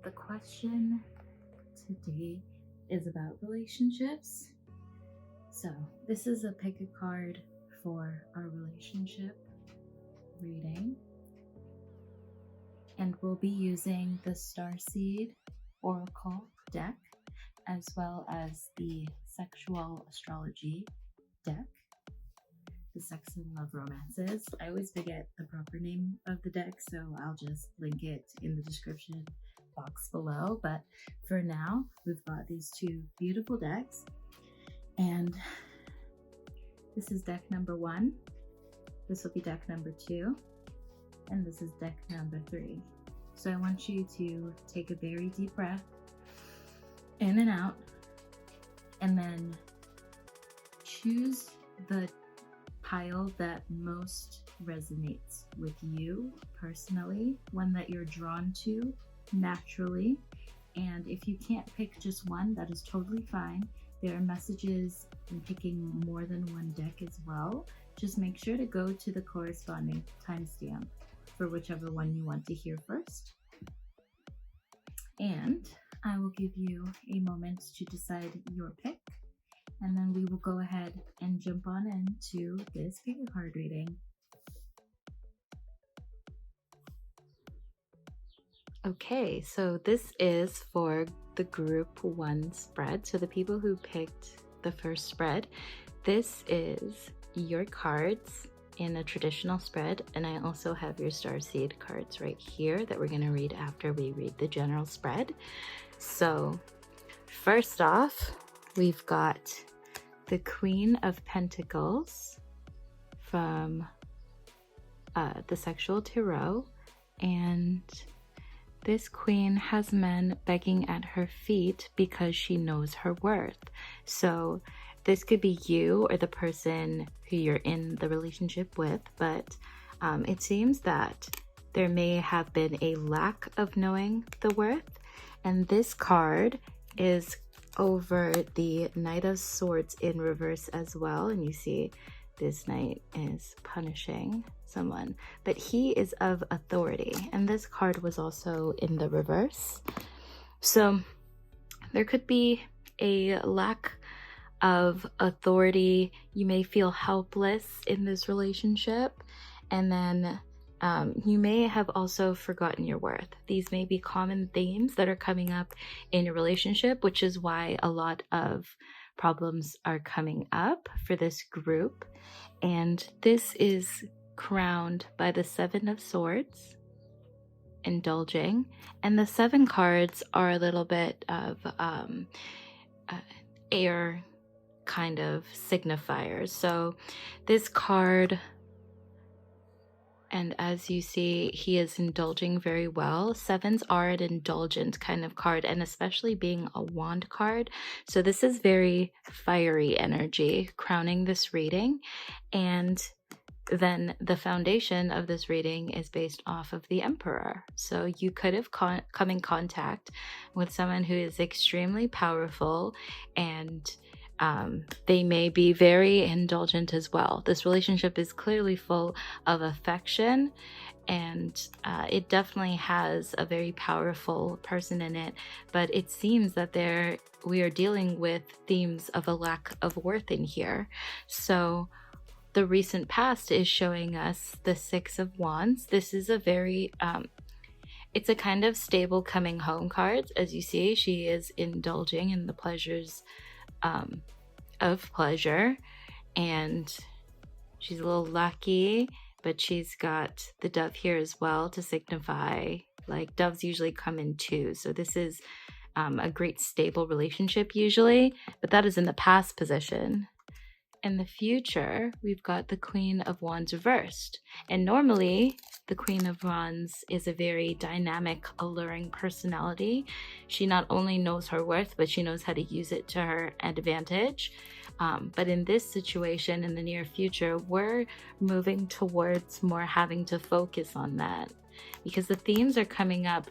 the question today is about relationships. So, this is a pick a card for our relationship reading. And we'll be using the Starseed Oracle deck as well as the Sexual Astrology deck, the Sex and Love Romances. I always forget the proper name of the deck, so I'll just link it in the description box below. But for now, we've got these two beautiful decks, and this is deck number 1, this will be deck number 2, and this is deck number 3. So I want you to take a very deep breath in and out, and then choose the pile that most resonates with you personally, one that you're drawn to naturally. And if you can't pick just one, that is totally fine. There are messages in picking more than one deck as well. Just make sure to go to the corresponding timestamp for whichever one you want to hear first. And I will give you a moment to decide your pick, and then we will go ahead and jump on into this pick a card reading. Okay, so this is for the group 1 spread. So the people who picked the first spread, this is your cards in a traditional spread, and I also have your Starseed cards right here that we're going to read after we read the general spread. So first off, we've got the Queen of Pentacles from the Sexual Tarot, and this queen has men begging at her feet because she knows her worth. So this could be you or the person who you're in the relationship with, but it seems that there may have been a lack of knowing the worth. And this card is over the Knight of Swords in reverse as well. And you see this knight is punishing someone, but he is of authority. And this card was also in the reverse. So there could be a lack of authority. You may feel helpless in this relationship, and then you may have also forgotten your worth. These may be common themes that are coming up in your relationship, which is why a lot of problems are coming up for this group. And this is crowned by the 7 of Swords, indulging, and the 7 cards are a little bit of air kind of signifiers. So this card, and as you see, he is indulging very well. 7s are an indulgent kind of card, and especially being a wand card. So this is very fiery energy crowning this reading. And then the foundation of this reading is based off of the Emperor. So you could have come in contact with someone who is extremely powerful, and they may be very indulgent as well. This relationship is clearly full of affection, and it definitely has a very powerful person in it, but it seems that we are dealing with themes of a lack of worth in here. So the recent past is showing us the 6 of Wands. This is a very it's a kind of stable coming home card. As you see, she is indulging in the pleasures of pleasure, and she's a little lucky, but she's got the dove here as well to signify, like, doves usually come in 2, so this is a great stable relationship usually, but that is in the past position. In the future, we've got the Queen of Wands reversed, and normally the Queen of Wands is a very dynamic, alluring personality. She not only knows her worth, but she knows how to use it to her advantage. But in this situation, in the near future, we're moving towards more having to focus on that, because the themes are coming up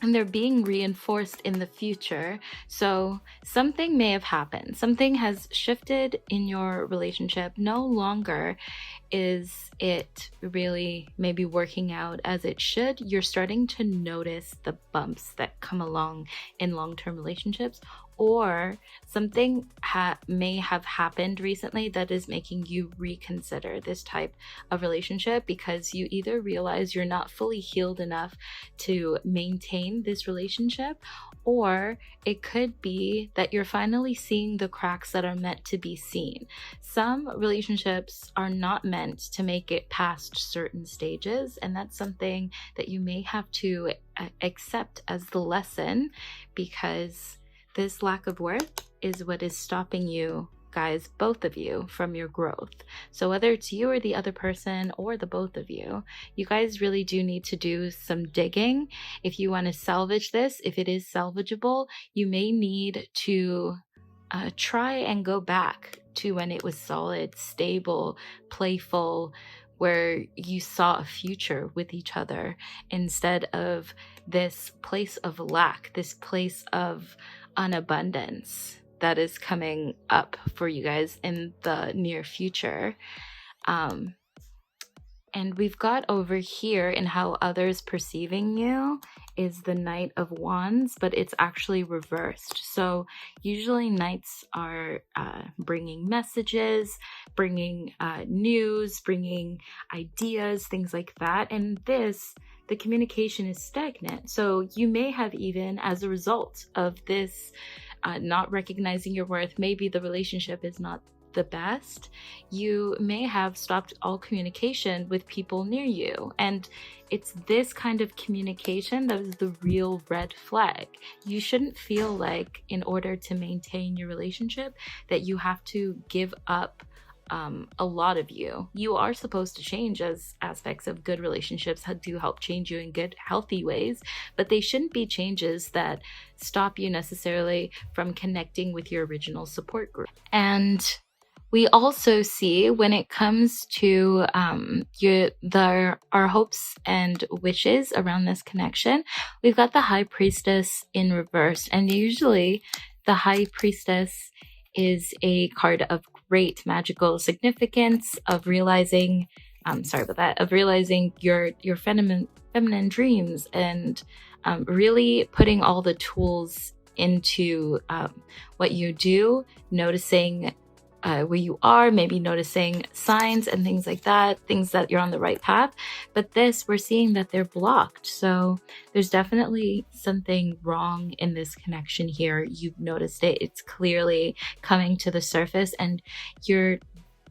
and they're being reinforced in the future. So something may have happened. Something has shifted in your relationship. No longer is it really maybe working out as it should? You're starting to notice the bumps that come along in long-term relationships, or something may have happened recently that is making you reconsider this type of relationship, because you either realize you're not fully healed enough to maintain this relationship, or it could be that you're finally seeing the cracks that are meant to be seen. Some relationships are not meant to make it past certain stages, and that's something that you may have to accept as the lesson, because this lack of worth is what is stopping you guys, both of you, from your growth. So whether it's you or the other person or the both of you, you guys really do need to do some digging. If you want to salvage this, if it is salvageable, you may need to try and go back to when it was solid, stable, playful, where you saw a future with each other, instead of this place of lack, this place of unabundance that is coming up for you guys in the near future. And we've got over here in how others perceiving you is the Knight of Wands, but it's actually reversed. So usually knights are bringing messages, bringing news, bringing ideas, things like that. And the communication is stagnant. So you may have, even as a result of this, not recognizing your worth, maybe the relationship is not the best, you may have stopped all communication with people near you. And it's this kind of communication that is the real red flag. You shouldn't feel like, in order to maintain your relationship, that you have to give up a lot of you. You are supposed to change, as aspects of good relationships do help change you in good, healthy ways, but they shouldn't be changes that stop you necessarily from connecting with your original support group. And we also see, when it comes to our hopes and wishes around this connection, we've got the High Priestess in reverse. And usually the High Priestess is a card of great magical significance, of realizing, of realizing your feminine dreams, and really putting all the tools into what you do, noticing where you are, maybe noticing signs and things like that, things that you're on the right path. But this, we're seeing that they're blocked. So there's definitely something wrong in this connection here. You've noticed it. It's clearly coming to the surface, and you're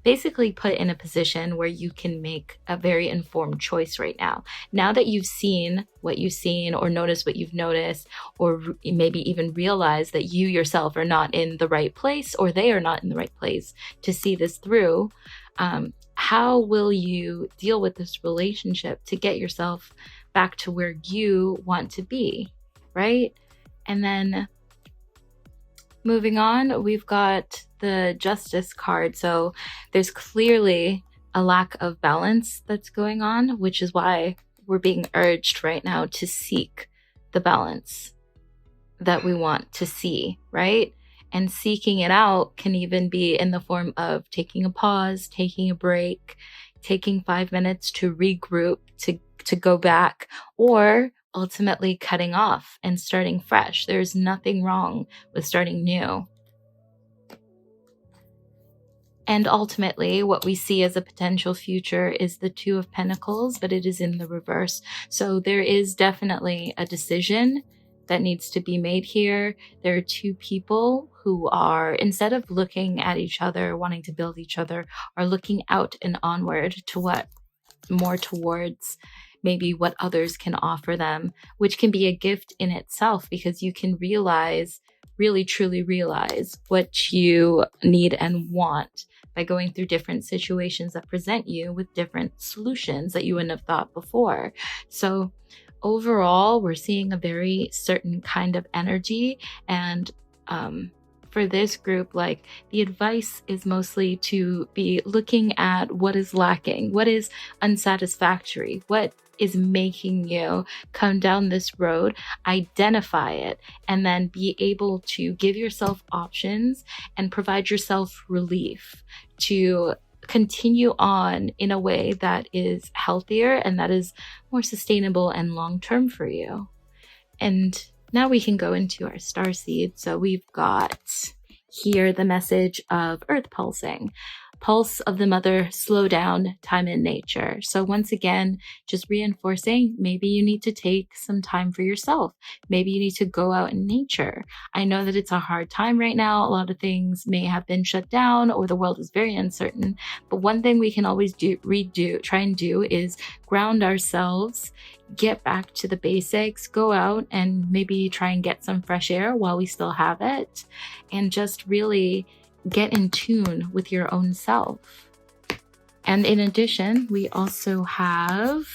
basically put in a position where you can make a very informed choice right now. Now that you've seen what you've seen, or noticed what you've noticed, or maybe even realize that you yourself are not in the right place, or they are not in the right place to see this through, how will you deal with this relationship to get yourself back to where you want to be, right? And then moving on, we've got the Justice card. So there's clearly a lack of balance that's going on, which is why we're being urged right now to seek the balance that we want to see, right? And seeking it out can even be in the form of taking a pause, taking a break, taking 5 minutes to regroup, to go back, or ultimately cutting off and starting fresh. There's nothing wrong with starting new. And ultimately, what we see as a potential future is the Two of Pentacles, but it is in the reverse. So there is definitely a decision that needs to be made here. There are two people who are, instead of looking at each other, wanting to build each other, are looking out and onward to what more towards maybe what others can offer them, which can be a gift in itself, because you can realize, really truly realize what you need and want by going through different situations that present you with different solutions that you wouldn't have thought before. So overall, we're seeing a very certain kind of energy. And for this group, like, the advice is mostly to be looking at what is lacking, what is unsatisfactory, what is making you come down this road, identify it, and then be able to give yourself options and provide yourself relief to continue on in a way that is healthier and that is more sustainable and long-term for you. And now we can go into our star seed. So we've got here the message of earth pulsing. Pulse of the mother, slow down, time in nature. So once again, just reinforcing, maybe you need to take some time for yourself. Maybe you need to go out in nature. I know that it's a hard time right now. A lot of things may have been shut down or the world is very uncertain. But one thing we can always try and do is ground ourselves, get back to the basics, go out and maybe try and get some fresh air while we still have it, and just really get in tune with your own self. And in addition, we also have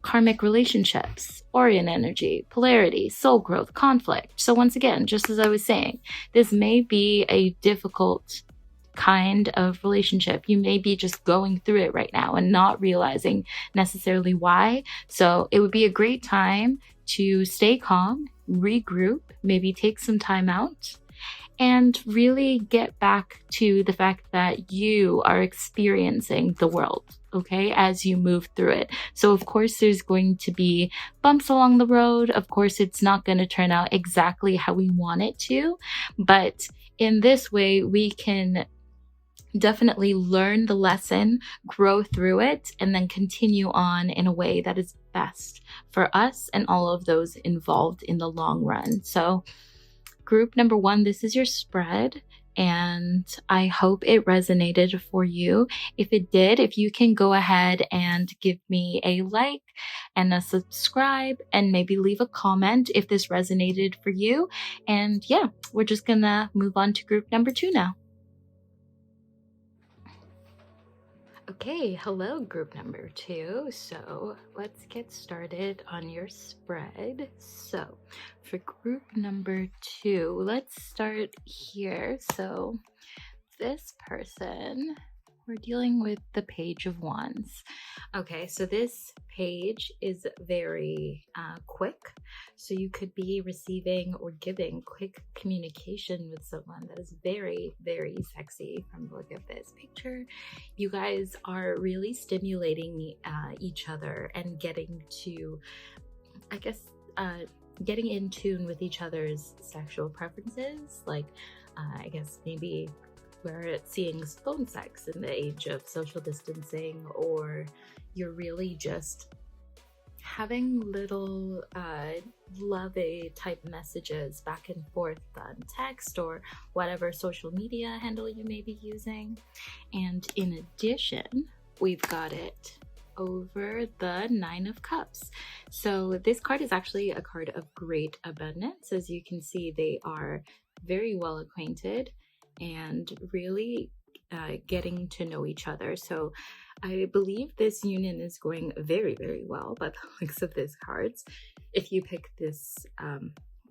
karmic relationships, Orion energy, polarity, soul growth, conflict. So once again, just as I was saying, this may be a difficult kind of relationship. You may be just going through it right now and not realizing necessarily why. So it would be a great time to stay calm, regroup, maybe take some time out, and really get back to the fact that you are experiencing the world, okay, as you move through it. So of course there's going to be bumps along the road. Of course it's not going to turn out exactly how we want it to, but in this way we can definitely learn the lesson, grow through it, and then continue on in a way that is best for us and all of those involved in the long run. So group number 1, this is your spread, and I hope it resonated for you. If it did, if you can go ahead and give me a like and a subscribe and maybe leave a comment if this resonated for you. And yeah, we're just gonna move on to group number 2 now. Okay, hello group number 2. So let's get started on your spread. So for group number 2, let's start here. So this person, we're dealing with the Page of Wands. Okay, so this page is very quick. So you could be receiving or giving quick communication with someone that is very, very sexy from the look of this picture. You guys are really stimulating each other and getting to, I guess, getting in tune with each other's sexual preferences. Like, I guess maybe we're seeing phone sex in the age of social distancing, or you're really just having little lovey type messages back and forth on text or whatever social media handle you may be using. And in addition, we've got it over the 9 of Cups. So this card is actually a card of great abundance. As you can see, they are very well acquainted and really getting to know each other. So I believe this union is going very, very well by the looks of these cards. If you pick this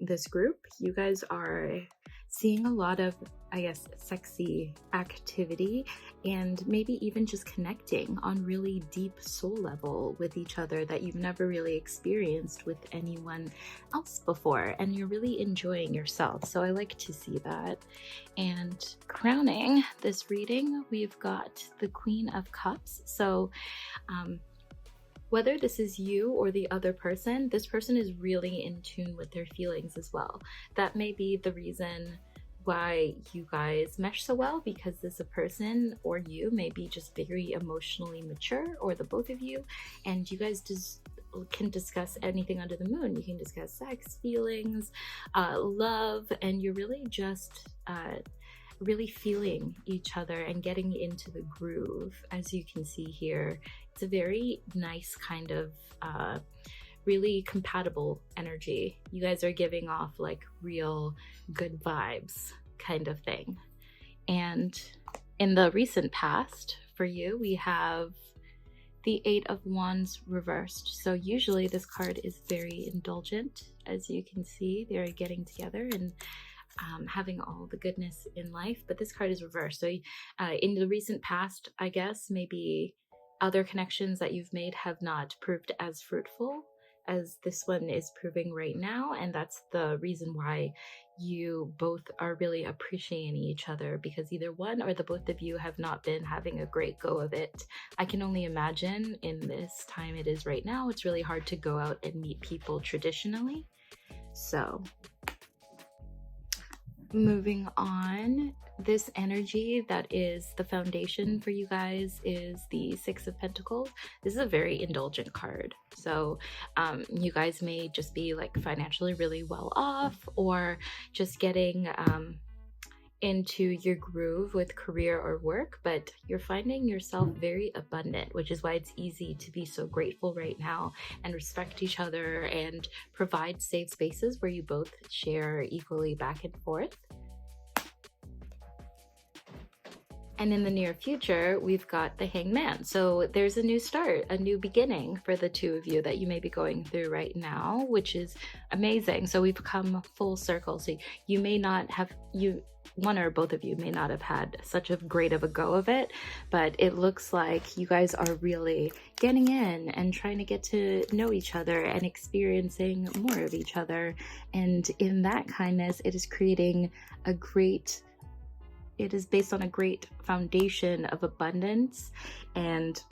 this group, you guys are seeing a lot of, I guess, sexy activity and maybe even just connecting on really deep soul level with each other that you've never really experienced with anyone else before, and you're really enjoying yourself. So I like to see that. And crowning this reading, we've got the Queen of Cups. So whether this is you or the other person, this person is really in tune with their feelings as well. That may be the reason why you guys mesh so well, because this a person or you may be just very emotionally mature, or the both of you, and you guys just can discuss anything under the moon. You can discuss sex, feelings, love, and you're really just really feeling each other and getting into the groove. As you can see here, it's a very nice kind of really compatible energy. You guys are giving off like real good vibes kind of thing. And in the recent past for you, we have the 8 of Wands reversed. So usually this card is very indulgent. As you can see, they're getting together and having all the goodness in life, but this card is reversed. So in the recent past, I guess maybe other connections that you've made have not proved as fruitful as this one is proving right now. And that's the reason why you both are really appreciating each other, because either one or the both of you have not been having a great go of it. I can only imagine in this time it is right now, it's really hard to go out and meet people traditionally. So moving on, this energy that is the foundation for you guys is the Six of Pentacles. This is a very indulgent card. So you guys may just be like financially really well off, or just getting into your groove with career or work, but you're finding yourself very abundant, which is why it's easy to be so grateful right now and respect each other and provide safe spaces where you both share equally back and forth. And in the near future, we've got the Hangman. So there's a new start, a new beginning for the two of you that you may be going through right now, which is amazing. So we've come full circle. So you may not have, one or both of you may not have had such a great of a go of it, but it looks like you guys are really getting in and trying to get to know each other and experiencing more of each other. And in that kindness, it is creating it is based on a great foundation of abundance and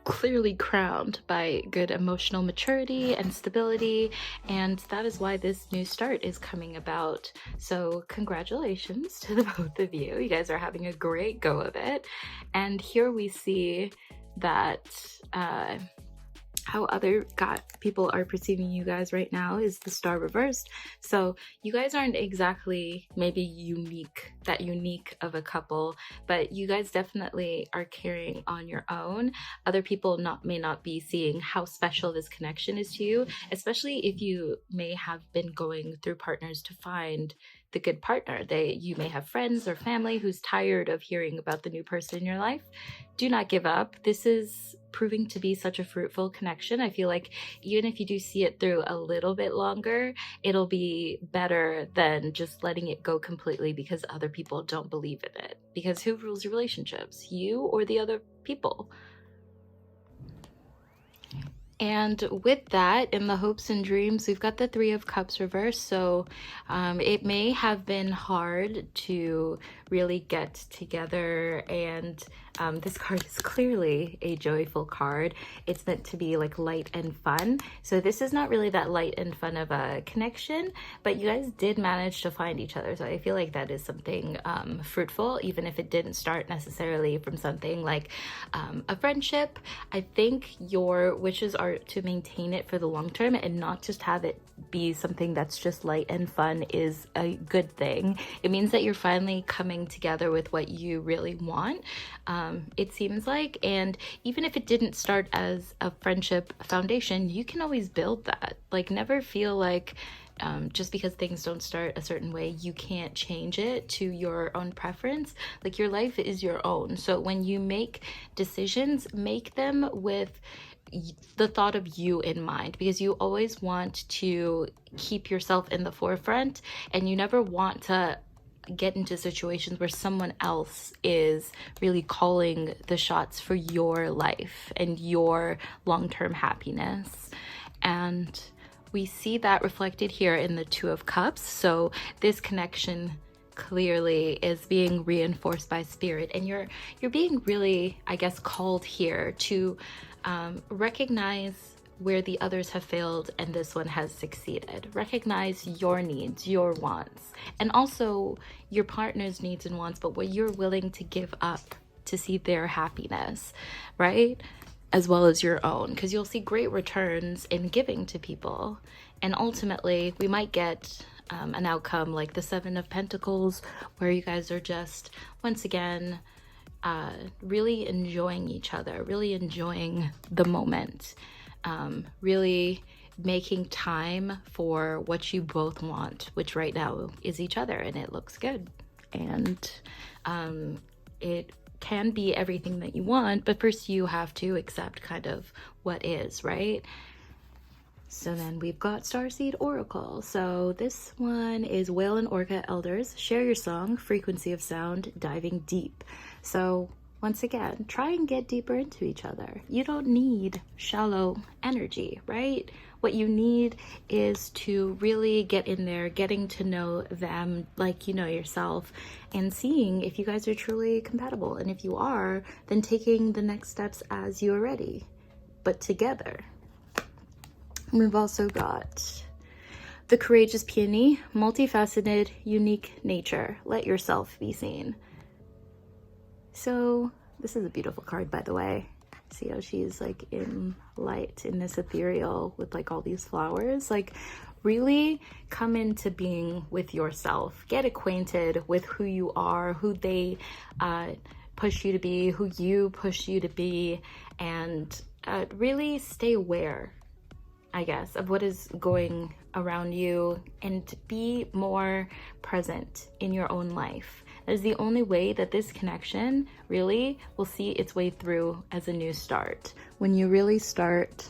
clearly crowned by good emotional maturity and stability. And that is why this new start is coming about. So congratulations to the both of you. You guys are having a great go of it. And here we see that how other people are perceiving you guys right now is the Star reversed. So you guys aren't exactly maybe unique of a couple, but you guys definitely are carrying on your own. Other people may not be seeing how special this connection is to you, especially if you may have been going through partners to find the good partner. You may have friends or family who's tired of hearing about the new person in your life. Do not give up. This is proving to be such a fruitful connection. I feel like even if you do see it through a little bit longer, it'll be better than just letting it go completely because other people don't believe in it. Because who rules your relationships? You or the other people? And with that, in the hopes and dreams, we've got the Three of Cups reversed. So it may have been hard to really get together, and this card is clearly a joyful card. It's meant to be like light and fun. So this is not really that light and fun of a connection, but you guys did manage to find each other. So I feel like that is something fruitful, even if it didn't start necessarily from something like a friendship. I think your wishes are to maintain it for the long term and not just have it be something that's just light and fun is a good thing. It means that you're finally coming together with what you really want, it seems like. And even if it didn't start as a friendship foundation, you can always build that. Like, never feel like just because things don't start a certain way, you can't change it to your own preference. Like, your life is your own. So when you make decisions, make them with the thought of you in mind, because you always want to keep yourself in the forefront, and you never want to get into situations where someone else is really calling the shots for your life and your long-term happiness. And we see that reflected here in the Two of Cups. So this connection clearly is being reinforced by spirit, and you're being really, I guess, called here to recognize where the others have failed and this one has succeeded. Recognize your needs, your wants, and also your partner's needs and wants, but what you're willing to give up to see their happiness, right? As well as your own, because you'll see great returns in giving to people. And ultimately, we might get an outcome like the Seven of Pentacles, where you guys are just, once again, really enjoying each other, really enjoying the moment, really making time for what you both want, which right now is each other, and it looks good. And it can be everything that you want, but first you have to accept kind of what is, right? So then we've got Starseed Oracle. So this one is Whale and Orca Elders. Share your song, frequency of sound, diving deep. So once again, try and get deeper into each other. You don't need shallow energy, right? What you need is to really get in there, getting to know them like you know yourself, and seeing if you guys are truly compatible. And if you are, then taking the next steps as you are ready, but together. We've also got the courageous peony, multifaceted, unique nature. Let yourself be seen. So this is a beautiful card, by the way. See how she's like in light in this ethereal with like all these flowers. Like really come into being with yourself. Get acquainted with who you are, who they push you to be, who you push you to be, and really stay aware, I guess, of what is going around you, and be more present in your own life. That is the only way that this connection really will see its way through as a new start. When you really start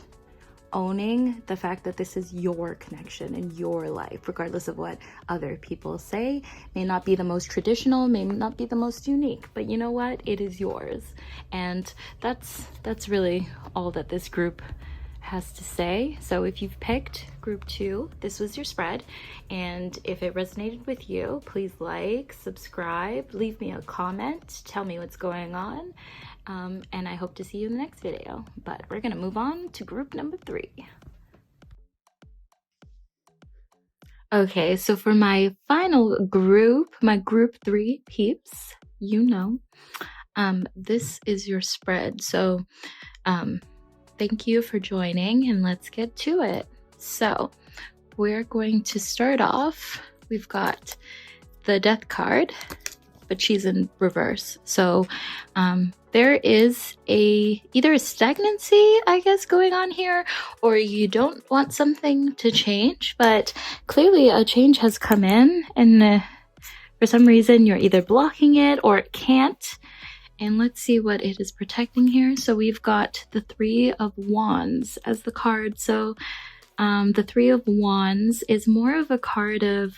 owning the fact that this is your connection in your life, regardless of what other people say. May not be the most traditional, may not be the most unique, but you know what? It is yours. And that's really all that this group has to say. So if you've picked group 2, this was your spread, and if it resonated with you, please like, subscribe, leave me a comment, tell me what's going on, and I hope to see you in the next video. But we're gonna move on to group number 3. Okay, so for my final group, my group 3 peeps, this is your spread. So thank you for joining, and let's get to it. So we're going to start off. We've got the Death card, but she's in reverse. So there is either a stagnancy, I guess, going on here, or you don't want something to change, but clearly a change has come in, and for some reason you're either blocking it or it can't. And let's see what it is protecting here. So we've got the 3 of Wands as the card. So the 3 of Wands is more of a card of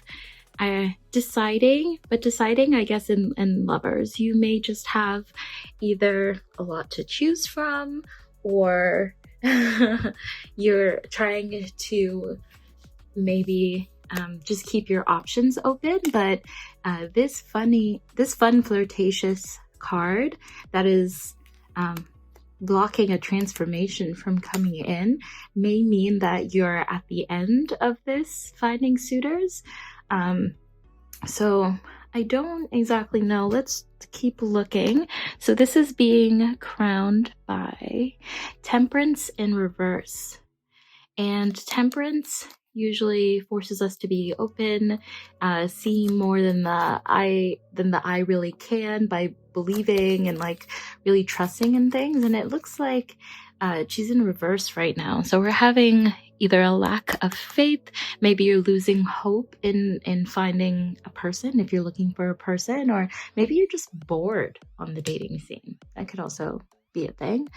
deciding, I guess, in lovers. You may just have either a lot to choose from, or you're trying to maybe just keep your options open. But this fun flirtatious card that is blocking a transformation from coming in may mean that you're at the end of this finding suitors. So I don't exactly know. Let's keep looking. So this is being crowned by Temperance in reverse, and Temperance usually forces us to be open, seeing more than the eye really can, by believing and like really trusting in things. And it looks like she's in reverse right now. So we're having either a lack of faith, maybe you're losing hope in finding a person if you're looking for a person, or maybe you're just bored on the dating scene. That could also be a thing.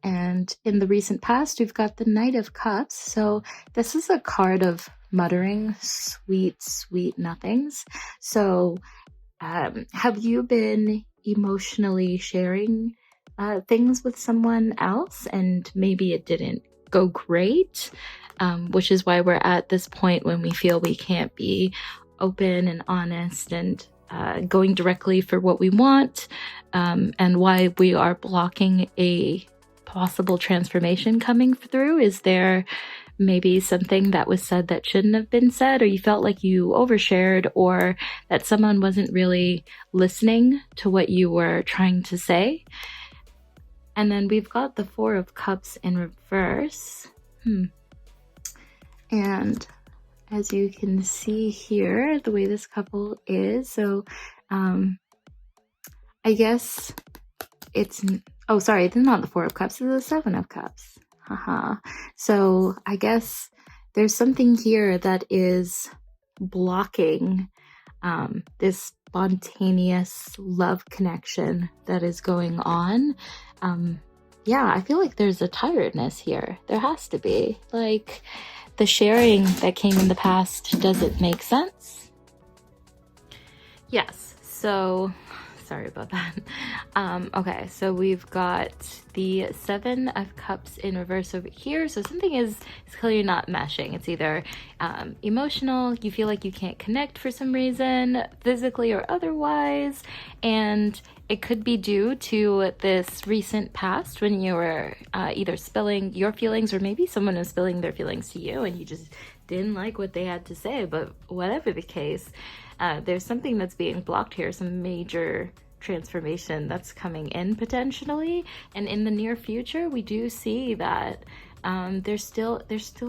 And in the recent past, we've got the Knight of Cups. So this is a card of muttering sweet, sweet nothings. So have you been emotionally sharing things with someone else, and maybe it didn't go great, which is why we're at this point when we feel we can't be open and honest and going directly for what we want, and why we are blocking a possible transformation coming through. Is there maybe something that was said that shouldn't have been said, or you felt like you overshared, or that someone wasn't really listening to what you were trying to say? And then we've got the 4 of Cups in reverse. And as you can see here, the way this couple is, so I guess it's, oh, sorry, it's not the 4 of Cups, it's the 7 of Cups. So I guess there's something here that is blocking this spontaneous love connection that is going on. Yeah, I feel like there's a tiredness here. There has to be. Like, the sharing that came in the past doesn't make sense. Yes, so Sorry about that. Okay, so we've got the Seven of Cups in reverse over here. So something is clearly not meshing. It's either emotional, you feel like you can't connect for some reason, physically or otherwise, and it could be due to this recent past when you were either spilling your feelings, or maybe someone was spilling their feelings to you and you just didn't like what they had to say. But whatever the case, there's something that's being blocked here, some major transformation that's coming in potentially. And in the near future, we do see that there's still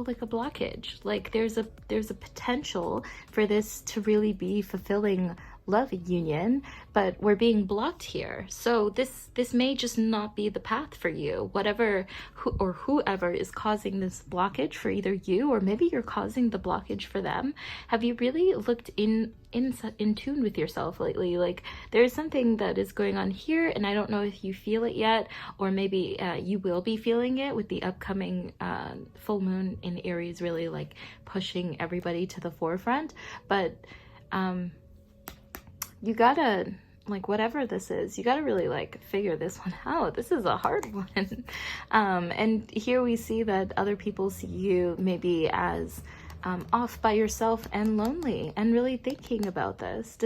like a blockage. Like there's a potential for this to really be fulfilling love union, but we're being blocked here. So this may just not be the path for you. Whatever whoever is causing this blockage for either you, or maybe you're causing the blockage for them. Have you really looked in tune with yourself lately? Like there's something that is going on here, and I don't know if you feel it yet, or maybe you will be feeling it with the upcoming full moon in Aries, really like pushing everybody to the forefront. But you gotta, like, whatever this is, you gotta really like figure this one out. This is a hard one. And here we see that other people see you maybe as off by yourself and lonely, and really thinking about this.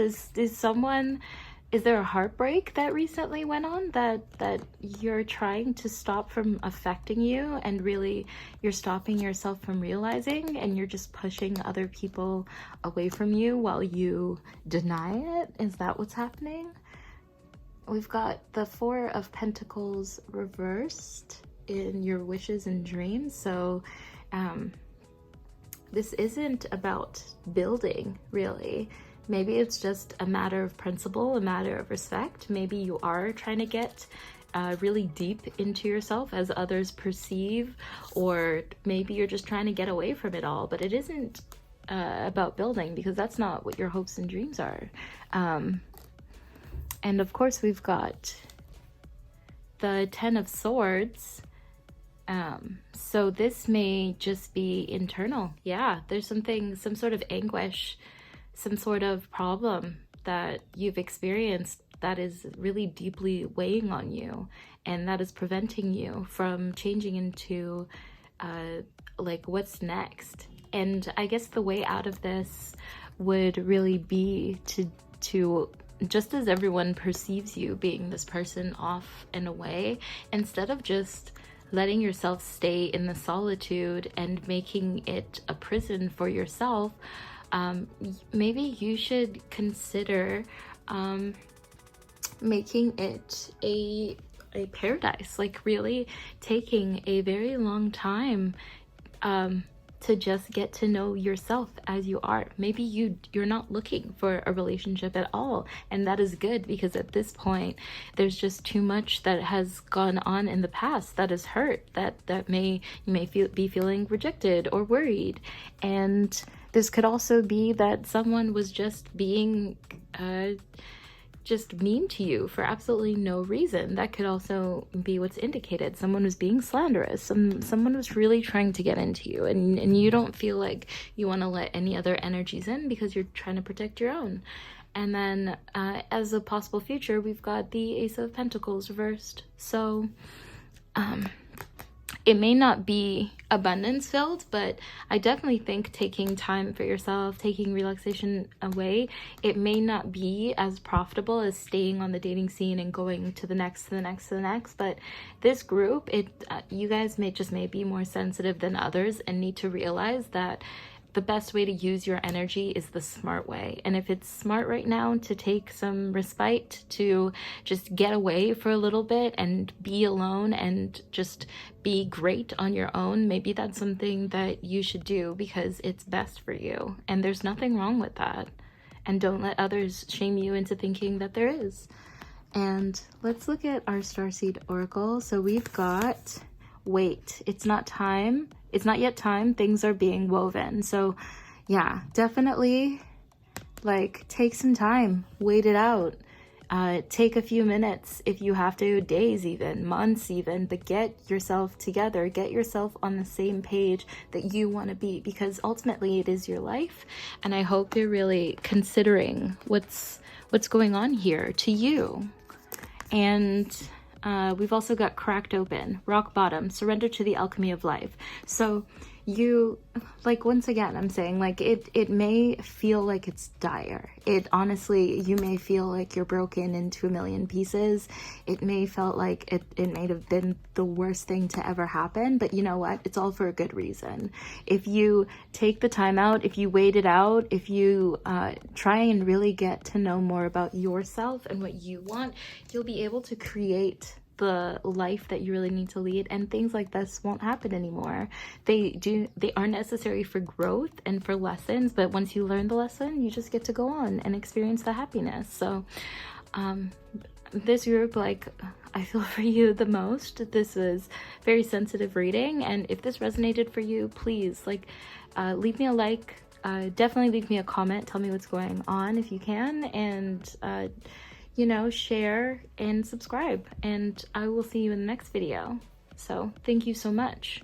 Is there a heartbreak that recently went on that you're trying to stop from affecting you, and really you're stopping yourself from realizing, and you're just pushing other people away from you while you deny it? Is that what's happening? We've got the Four of Pentacles reversed in your wishes and dreams. So this isn't about building, really. Maybe it's just a matter of principle, a matter of respect. Maybe you are trying to get really deep into yourself as others perceive, or maybe you're just trying to get away from it all. But it isn't about building, because that's not what your hopes and dreams are. And of course, we've got the Ten of Swords. So this may just be internal. Yeah, there's some sort of anguish, some sort of problem that you've experienced that is really deeply weighing on you, and that is preventing you from changing into like what's next. And I guess the way out of this would really be to just as everyone perceives you being this person off and away, instead of just letting yourself stay in the solitude and making it a prison for yourself, maybe you should consider making it a paradise, like really taking a very long time to just get to know yourself as you are. Maybe you're not looking for a relationship at all, and that is good, because at this point there's just too much that has gone on in the past that has hurt, that you may be feeling rejected or worried. And this could also be that someone was just being just mean to you for absolutely no reason. That could also be what's indicated. Someone was being slanderous. Someone was really trying to get into you, and you don't feel like you want to let any other energies in because you're trying to protect your own. And then as a possible future, we've got the Ace of Pentacles reversed. So it may not be abundance filled, but I definitely think taking time for yourself, taking relaxation away, it may not be as profitable as staying on the dating scene and going to the next, to the next, to the next. But this group, you guys may be more sensitive than others, and need to realize that the best way to use your energy is the smart way. And if it's smart right now to take some respite, to just get away for a little bit and be alone and just be great on your own, maybe that's something that you should do, because it's best for you. And there's nothing wrong with that. And don't let others shame you into thinking that there is. And let's look at our Starseed Oracle. So we've got, wait, it's not time. It's not yet time. Things are being woven. So yeah, definitely like take some time, wait it out. Take a few minutes if you have to, days even, months even, but get yourself together, get yourself on the same page that you want to be, because ultimately it is your life. And I hope you're really considering what's going on here to you. And we've also got cracked open, rock bottom, surrender to the alchemy of life. So you, like, once again, I'm saying, like, it may feel like it's dire. It honestly, you may feel like you're broken into a million pieces. It may felt like it may have been the worst thing to ever happen, but you know what? It's all for a good reason. If you take the time out, if you wait it out, if you try and really get to know more about yourself and what you want, you'll be able to create the life that you really need to lead, and things like this won't happen anymore. They are necessary for growth and for lessons, but once you learn the lesson, you just get to go on and experience the happiness. So this group, like, I feel for you the most. This is very sensitive reading, and if this resonated for you, please, like, leave me a like, definitely leave me a comment, tell me what's going on if you can, and you know, share and subscribe, and I will see you in the next video. So thank you so much.